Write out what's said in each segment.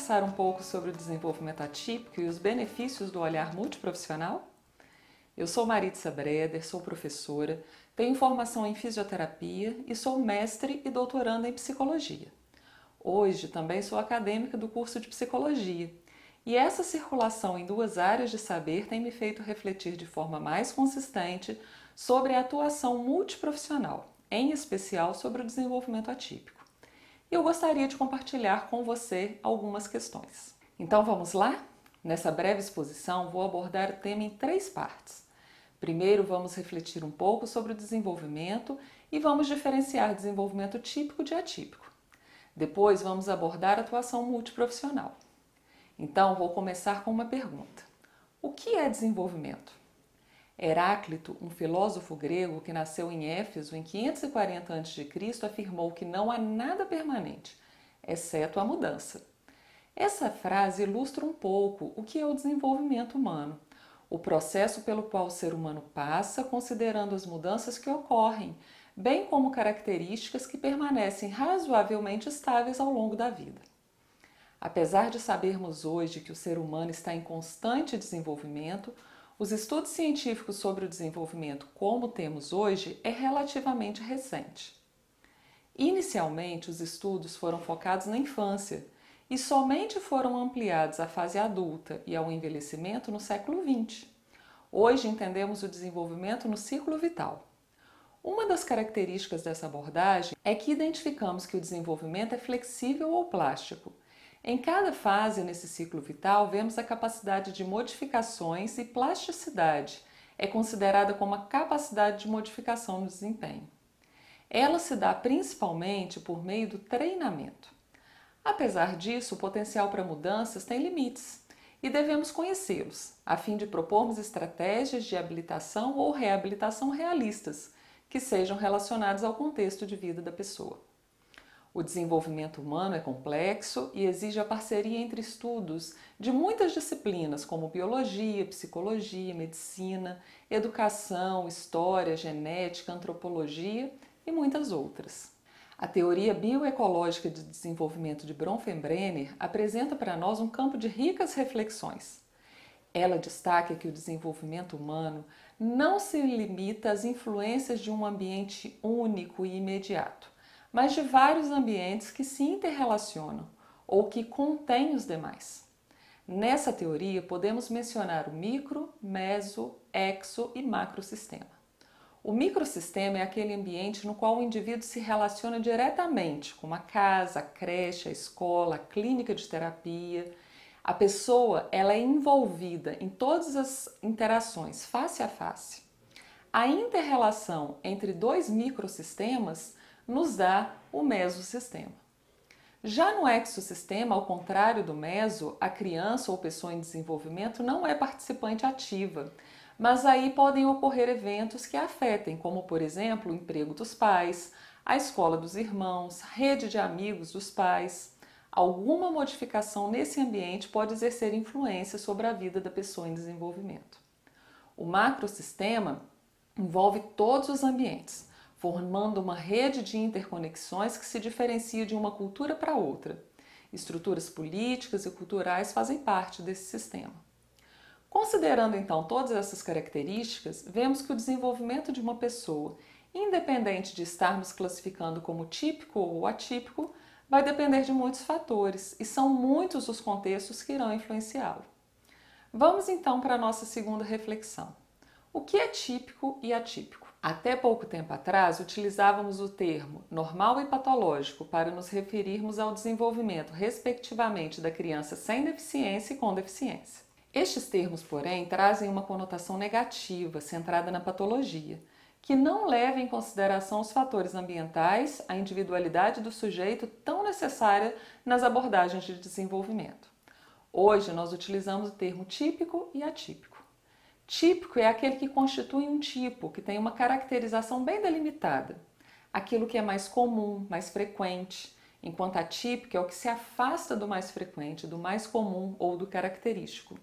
conversar um pouco sobre o desenvolvimento atípico e os benefícios do olhar multiprofissional? Eu sou Maritza Breder, sou professora, tenho formação em fisioterapia e sou mestre e doutoranda em psicologia. Hoje também sou acadêmica do curso de psicologia e essa circulação em duas áreas de saber tem me feito refletir de forma mais consistente sobre a atuação multiprofissional, em especial sobre o desenvolvimento atípico. E eu gostaria de compartilhar com você algumas questões. Então vamos lá? Nessa breve exposição vou abordar o tema em 3 partes. Primeiro vamos refletir um pouco sobre o desenvolvimento e vamos diferenciar desenvolvimento típico de atípico. Depois vamos abordar a atuação multiprofissional. Então vou começar com uma pergunta. O que é desenvolvimento? Heráclito, um filósofo grego que nasceu em Éfeso em 540 a.C., afirmou que não há nada permanente, exceto a mudança. Essa frase ilustra um pouco o que é o desenvolvimento humano, o processo pelo qual o ser humano passa, considerando as mudanças que ocorrem, bem como características que permanecem razoavelmente estáveis ao longo da vida. Apesar de sabermos hoje que o ser humano está em constante desenvolvimento, os estudos científicos sobre o desenvolvimento como temos hoje é relativamente recente. Inicialmente, os estudos foram focados na infância e somente foram ampliados à fase adulta e ao envelhecimento no século XX. Hoje entendemos o desenvolvimento no ciclo vital. Uma das características dessa abordagem é que identificamos que o desenvolvimento é flexível ou plástico. Em cada fase nesse ciclo vital, vemos a capacidade de modificações e plasticidade é considerada como a capacidade de modificação no desempenho. Ela se dá principalmente por meio do treinamento. Apesar disso, o potencial para mudanças tem limites e devemos conhecê-los, a fim de propormos estratégias de habilitação ou reabilitação realistas, que sejam relacionadas ao contexto de vida da pessoa. O desenvolvimento humano é complexo e exige a parceria entre estudos de muitas disciplinas como biologia, psicologia, medicina, educação, história, genética, antropologia e muitas outras. A teoria bioecológica de desenvolvimento de Bronfenbrenner apresenta para nós um campo de ricas reflexões. Ela destaca que o desenvolvimento humano não se limita às influências de um ambiente único e imediato, mas de vários ambientes que se interrelacionam ou que contêm os demais. Nessa teoria, podemos mencionar o micro, meso, exo e macrosistema. O microsistema é aquele ambiente no qual o indivíduo se relaciona diretamente com a casa, a creche, a escola, a clínica de terapia. A pessoa ela é envolvida em todas as interações face a face. A inter-relação entre 2 microsistemas nos dá o mesosistema. Já no exosistema, ao contrário do meso, a criança ou pessoa em desenvolvimento não é participante ativa, mas aí podem ocorrer eventos que a afetem, como por exemplo o emprego dos pais, a escola dos irmãos, rede de amigos dos pais. Alguma modificação nesse ambiente pode exercer influência sobre a vida da pessoa em desenvolvimento. O macrosistema envolve todos os ambientes, formando uma rede de interconexões que se diferencia de uma cultura para outra. Estruturas políticas e culturais fazem parte desse sistema. Considerando então todas essas características, vemos que o desenvolvimento de uma pessoa, independente de estarmos classificando como típico ou atípico, vai depender de muitos fatores e são muitos os contextos que irão influenciá-lo. Vamos então para a nossa segunda reflexão. O que é típico e atípico? Até pouco tempo atrás, utilizávamos o termo normal e patológico para nos referirmos ao desenvolvimento, respectivamente, da criança sem deficiência e com deficiência. Estes termos, porém, trazem uma conotação negativa, centrada na patologia, que não leva em consideração os fatores ambientais, a individualidade do sujeito tão necessária nas abordagens de desenvolvimento. Hoje, nós utilizamos o termo típico e atípico. Típico é aquele que constitui um tipo, que tem uma caracterização bem delimitada, aquilo que é mais comum, mais frequente, enquanto atípico é o que se afasta do mais frequente, do mais comum ou do característico.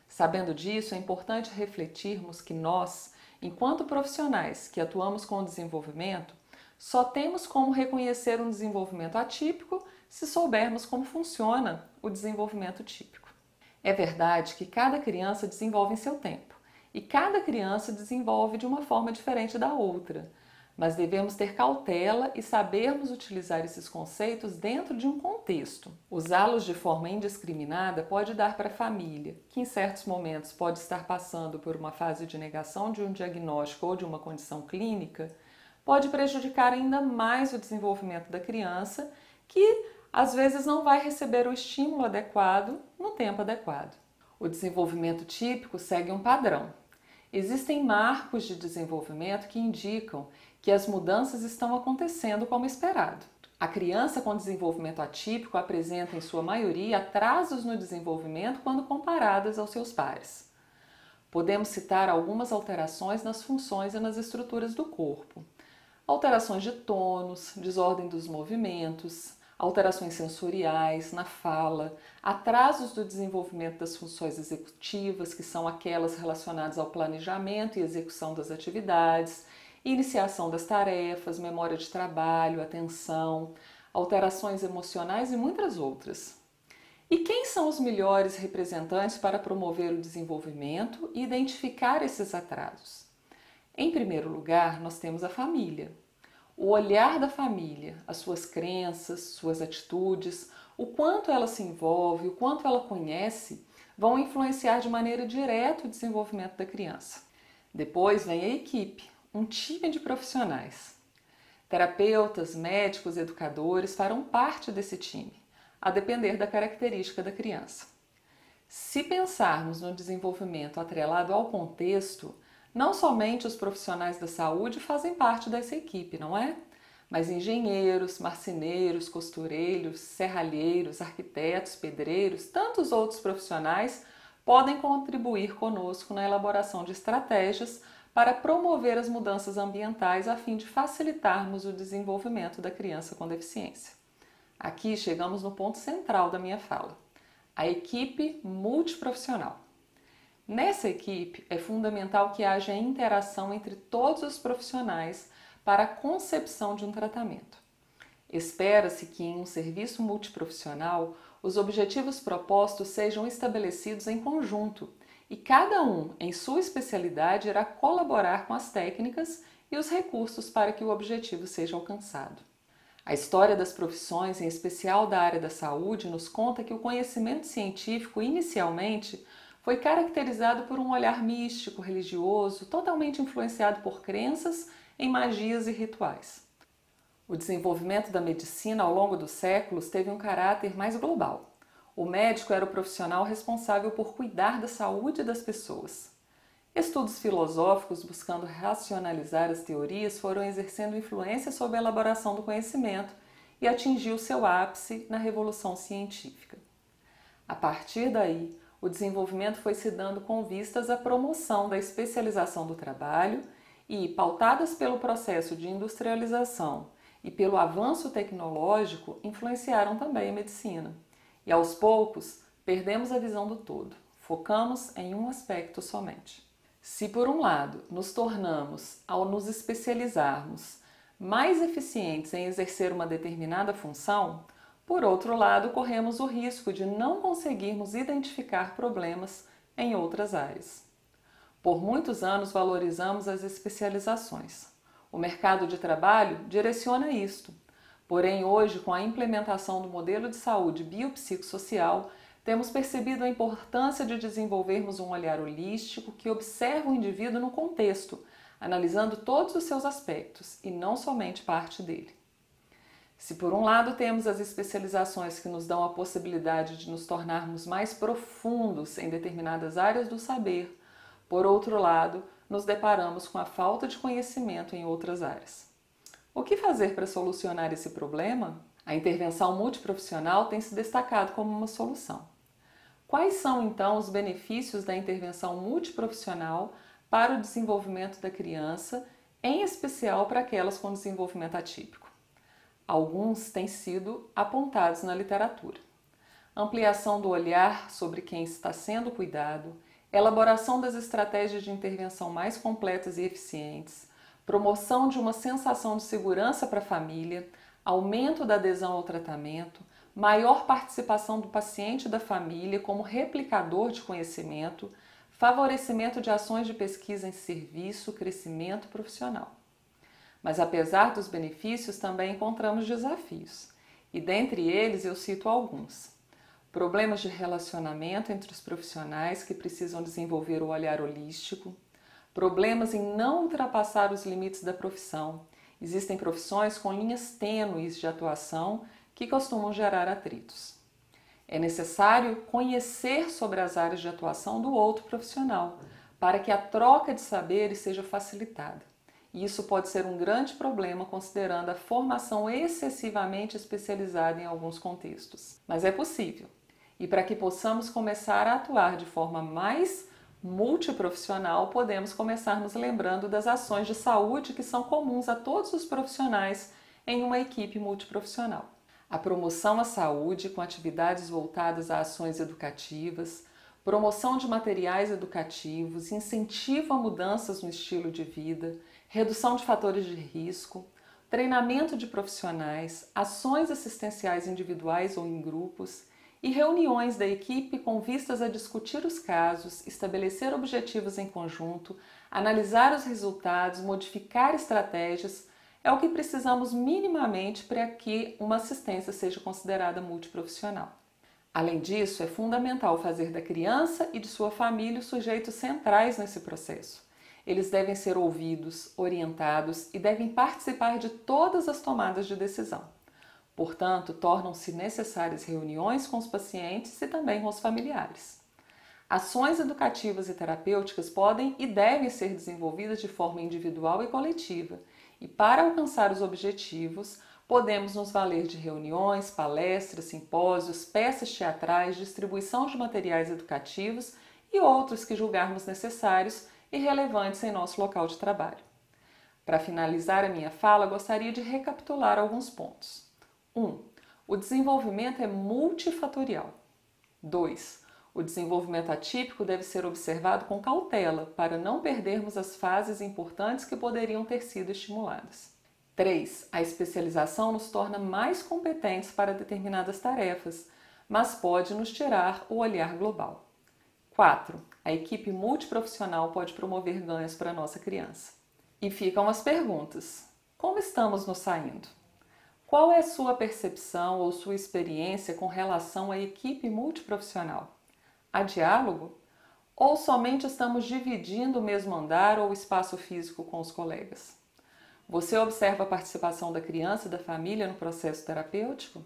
Sabendo disso, é importante refletirmos que nós, enquanto profissionais que atuamos com o desenvolvimento, só temos como reconhecer um desenvolvimento atípico se soubermos como funciona o desenvolvimento típico. É verdade que cada criança desenvolve em seu tempo e cada criança desenvolve de uma forma diferente da outra, mas devemos ter cautela e sabermos utilizar esses conceitos dentro de um contexto. Usá-los de forma indiscriminada pode dar para a família, que em certos momentos pode estar passando por uma fase de negação de um diagnóstico ou de uma condição clínica, pode prejudicar ainda mais o desenvolvimento da criança, que às vezes não vai receber o estímulo adequado no tempo adequado. O desenvolvimento típico segue um padrão. Existem marcos de desenvolvimento que indicam que as mudanças estão acontecendo como esperado. A criança com desenvolvimento atípico apresenta, em sua maioria, atrasos no desenvolvimento quando comparadas aos seus pares. Podemos citar algumas alterações nas funções e nas estruturas do corpo. Alterações de tônus, desordem dos movimentos, alterações sensoriais, na fala, atrasos do desenvolvimento das funções executivas, que são aquelas relacionadas ao planejamento e execução das atividades, iniciação das tarefas, memória de trabalho, atenção, alterações emocionais e muitas outras. E quem são os melhores representantes para promover o desenvolvimento e identificar esses atrasos? Em primeiro lugar, nós temos a família. O olhar da família, as suas crenças, suas atitudes, o quanto ela se envolve, o quanto ela conhece, vão influenciar de maneira direta o desenvolvimento da criança. Depois vem a equipe, um time de profissionais. Terapeutas, médicos, educadores farão parte desse time, a depender da característica da criança. Se pensarmos no desenvolvimento atrelado ao contexto, não somente os profissionais da saúde fazem parte dessa equipe, não é? Mas engenheiros, marceneiros, costureiros, serralheiros, arquitetos, pedreiros, tantos outros profissionais podem contribuir conosco na elaboração de estratégias para promover as mudanças ambientais a fim de facilitarmos o desenvolvimento da criança com deficiência. Aqui chegamos no ponto central da minha fala, a equipe multiprofissional. Nessa equipe, é fundamental que haja interação entre todos os profissionais para a concepção de um tratamento. Espera-se que em um serviço multiprofissional, os objetivos propostos sejam estabelecidos em conjunto e cada um, em sua especialidade, irá colaborar com as técnicas e os recursos para que o objetivo seja alcançado. A história das profissões, em especial da área da saúde, nos conta que o conhecimento científico, inicialmente, foi caracterizado por um olhar místico, religioso, totalmente influenciado por crenças em magias e rituais. O desenvolvimento da medicina ao longo dos séculos teve um caráter mais global. O médico era o profissional responsável por cuidar da saúde das pessoas. Estudos filosóficos buscando racionalizar as teorias foram exercendo influência sobre a elaboração do conhecimento e atingiu seu ápice na Revolução Científica. A partir daí, o desenvolvimento foi se dando com vistas à promoção da especialização do trabalho e, pautadas pelo processo de industrialização e pelo avanço tecnológico, influenciaram também a medicina. E aos poucos, perdemos a visão do todo, focamos em um aspecto somente. Se por um lado nos tornamos, ao nos especializarmos, mais eficientes em exercer uma determinada função, por outro lado, corremos o risco de não conseguirmos identificar problemas em outras áreas. Por muitos anos valorizamos as especializações. O mercado de trabalho direciona isto. Porém, hoje, com a implementação do modelo de saúde biopsicossocial, temos percebido a importância de desenvolvermos um olhar holístico que observa o indivíduo no contexto, analisando todos os seus aspectos e não somente parte dele. Se por um lado temos as especializações que nos dão a possibilidade de nos tornarmos mais profundos em determinadas áreas do saber, por outro lado, nos deparamos com a falta de conhecimento em outras áreas. O que fazer para solucionar esse problema? A intervenção multiprofissional tem se destacado como uma solução. Quais são, então, os benefícios da intervenção multiprofissional para o desenvolvimento da criança, em especial para aquelas com desenvolvimento atípico? Alguns têm sido apontados na literatura. Ampliação do olhar sobre quem está sendo cuidado, elaboração das estratégias de intervenção mais completas e eficientes, promoção de uma sensação de segurança para a família, aumento da adesão ao tratamento, maior participação do paciente e da família como replicador de conhecimento, favorecimento de ações de pesquisa em serviço, crescimento profissional. Mas apesar dos benefícios, também encontramos desafios, e dentre eles eu cito alguns. Problemas de relacionamento entre os profissionais que precisam desenvolver o olhar holístico, problemas em não ultrapassar os limites da profissão. Existem profissões com linhas tênues de atuação que costumam gerar atritos. É necessário conhecer sobre as áreas de atuação do outro profissional, para que a troca de saberes seja facilitada. E isso pode ser um grande problema considerando a formação excessivamente especializada em alguns contextos. Mas é possível. E para que possamos começar a atuar de forma mais multiprofissional, podemos começar nos lembrando das ações de saúde que são comuns a todos os profissionais em uma equipe multiprofissional. A promoção à saúde com atividades voltadas a ações educativas, promoção de materiais educativos, incentivo a mudanças no estilo de vida, redução de fatores de risco, treinamento de profissionais, ações assistenciais individuais ou em grupos e reuniões da equipe com vistas a discutir os casos, estabelecer objetivos em conjunto, analisar os resultados, modificar estratégias, é o que precisamos minimamente para que uma assistência seja considerada multiprofissional. Além disso, é fundamental fazer da criança e de sua família os sujeitos centrais nesse processo. Eles devem ser ouvidos, orientados e devem participar de todas as tomadas de decisão. Portanto, tornam-se necessárias reuniões com os pacientes e também com os familiares. Ações educativas e terapêuticas podem e devem ser desenvolvidas de forma individual e coletiva, e para alcançar os objetivos, podemos nos valer de reuniões, palestras, simpósios, peças teatrais, distribuição de materiais educativos e outros que julgarmos necessários e relevantes em nosso local de trabalho. Para finalizar a minha fala, gostaria de recapitular alguns pontos. 1. O desenvolvimento é multifatorial. 2. O desenvolvimento atípico deve ser observado com cautela para não perdermos as fases importantes que poderiam ter sido estimuladas. 3. A especialização nos torna mais competentes para determinadas tarefas, mas pode nos tirar o olhar global. 4. A equipe multiprofissional pode promover ganhos para a nossa criança. E ficam as perguntas. Como estamos nos saindo? Qual é a sua percepção ou sua experiência com relação à equipe multiprofissional? Há diálogo? Ou somente estamos dividindo o mesmo andar ou espaço físico com os colegas? Você observa a participação da criança e da família no processo terapêutico?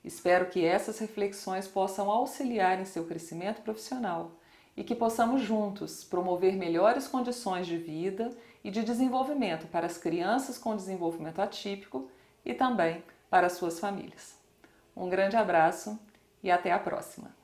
Espero que essas reflexões possam auxiliar em seu crescimento profissional e que possamos juntos promover melhores condições de vida e de desenvolvimento para as crianças com desenvolvimento atípico e também para as suas famílias. Um grande abraço e até a próxima!